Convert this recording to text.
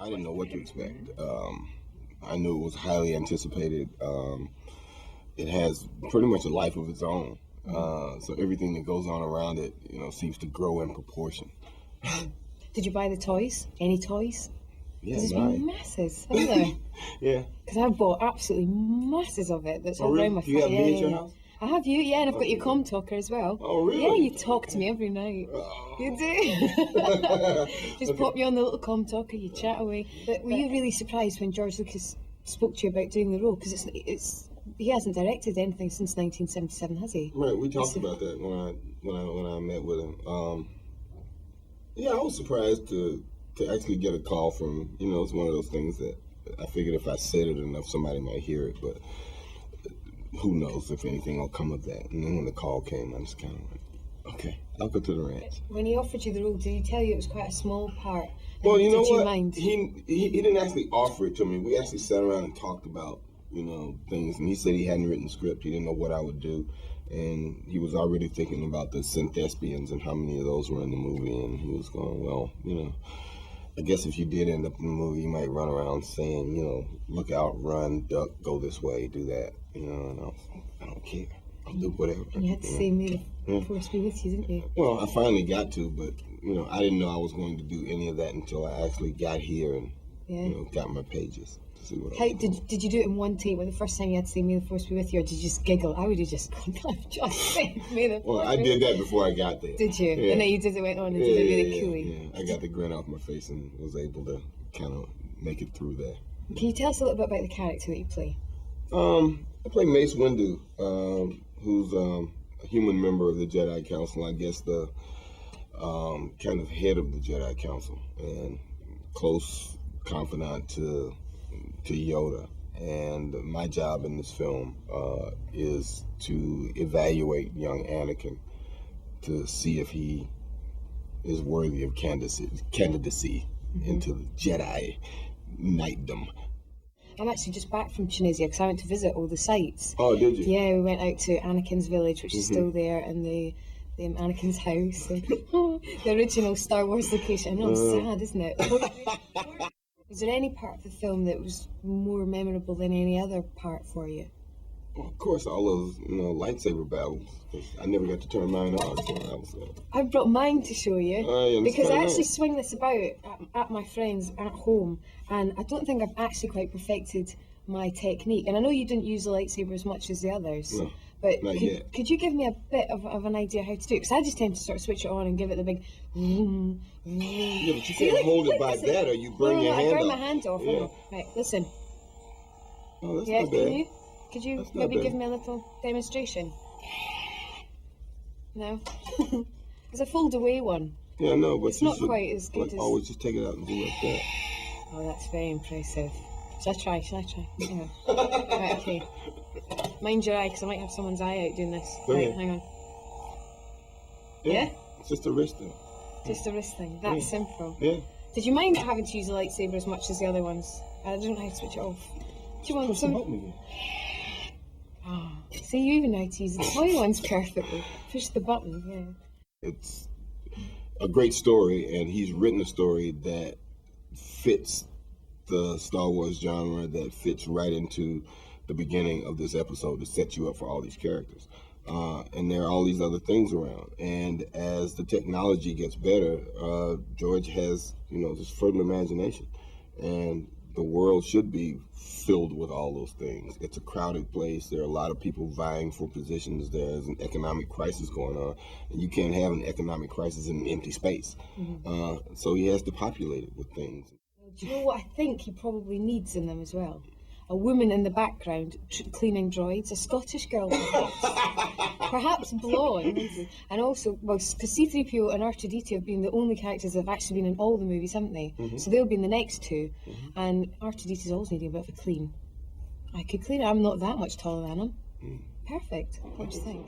I didn't know what to expect. I knew it was highly anticipated. It has pretty much a life of its own. So everything that goes on around it, seems to grow in proportion. Did you buy the toys? Any toys? Yeah, there's been masses, haven't there? Yeah. Because I've bought absolutely masses of it. That's all really? around my Do you have me at your house? I have you, yeah, and I've got your comm talker as well. Oh, really? Yeah, you talk to me every night. You do. Just pop you on the little comm talker, you chat away. But were you really surprised when George Lucas spoke to you about doing the role? Because he hasn't directed anything since 1977, has he? Right, we talked about that when I met with him. Yeah, I was surprised to actually get a call from him. It's one of those things that I figured if I said it enough, somebody might hear it, but who knows if anything will come of that. And then when the call came, I was kind of like, okay, I'll go to the ranch. When he offered you the role, did he tell you it was quite a small part? Well, you know what? Did you mind? He didn't actually offer it to me. We actually sat around and talked about, things. And he said he hadn't written the script. He didn't know what I would do. And he was already thinking about the synthespians and how many of those were in the movie. And he was going, well, I guess if you did end up in the movie, you might run around saying, look out, run, duck, go this way, do that. And I don't care. I'll do whatever. And you had to say, may the force be with you, didn't you? Well, I finally got to, but, I didn't know I was going to do any of that until I actually got here and, got my pages to see what I was doing. Did you do it in one take? Well, the first time you had to say, may the force be with you, or did you just giggle? I would have just gone, I've just said, may the force I did that before I got there. Did you? Yeah. And then you went on and did it really coolly. Yeah, I got the grin off my face and was able to kind of make it through there. Can you tell us a little bit about the character that you play? I play Mace Windu, who's a human member of the Jedi Council. I guess the kind of head of the Jedi Council and close confidant to Yoda. And my job in this film is to evaluate young Anakin to see if he is worthy of candidacy into the Jedi Knightdom. I'm actually just back from Tunisia because I went to visit all the sites. Oh, did you? Yeah, we went out to Anakin's village, which is still there, and the Anakin's house, and the original Star Wars location. I know, it's sad, isn't it? Was there any part of the film that was more memorable than any other part for you? Well, of course, all those lightsaber battles. I never got to turn mine off, so I was. I brought mine to show you because I actually out. swing this about at my friends at home, and I don't think I've actually quite perfected my technique. And I know you didn't use the lightsaber as much as the others, no, but could you give me a bit of an idea how to do it? Because I just tend to sort of switch it on and give it the big. Yeah, but you can't hold it by that, or you burn your hand off. I burn my hand off. Yeah. Right, listen. Oh, that's not bad. Could you maybe give me a little demonstration? No? It's a fold away one. Yeah, no, but it's not quite as good as... always just take it out and do like that. Oh, that's very impressive. Shall I try? Hang on. Right, okay. Mind your eye, because I might have someone's eye out doing this. Go right, ahead. hang on. Yeah? It's just a wrist thing. Just a wrist thing. That's simple. Yeah. Did you mind having to use a lightsaber as much as the other ones? I don't know how to switch it off. Do you want some... Push the button again. Oh, see, you even know how to use the toy ones perfectly. Push the button, yeah. It's a great story, and he's written a story that fits the Star Wars genre, that fits right into the beginning of this episode to set you up for all these characters. And there are all these other things around. And as the technology gets better, George has, this fertile imagination. And the world should be filled with all those things. It's a crowded place. There are a lot of people vying for positions. There's an economic crisis going on, and you can't have an economic crisis in an empty space. So he has to populate it with things. Do you know what I think he probably needs in them as well? A woman in the background cleaning droids, a Scottish girl perhaps blonde, and also, well, because C-3PO and R2-D2 have been the only characters that have actually been in all the movies, haven't they? So they'll be in the next two, and R2-D2's always needing a bit of a clean. I could clean it, I'm not that much taller than him. Perfect, what do you think?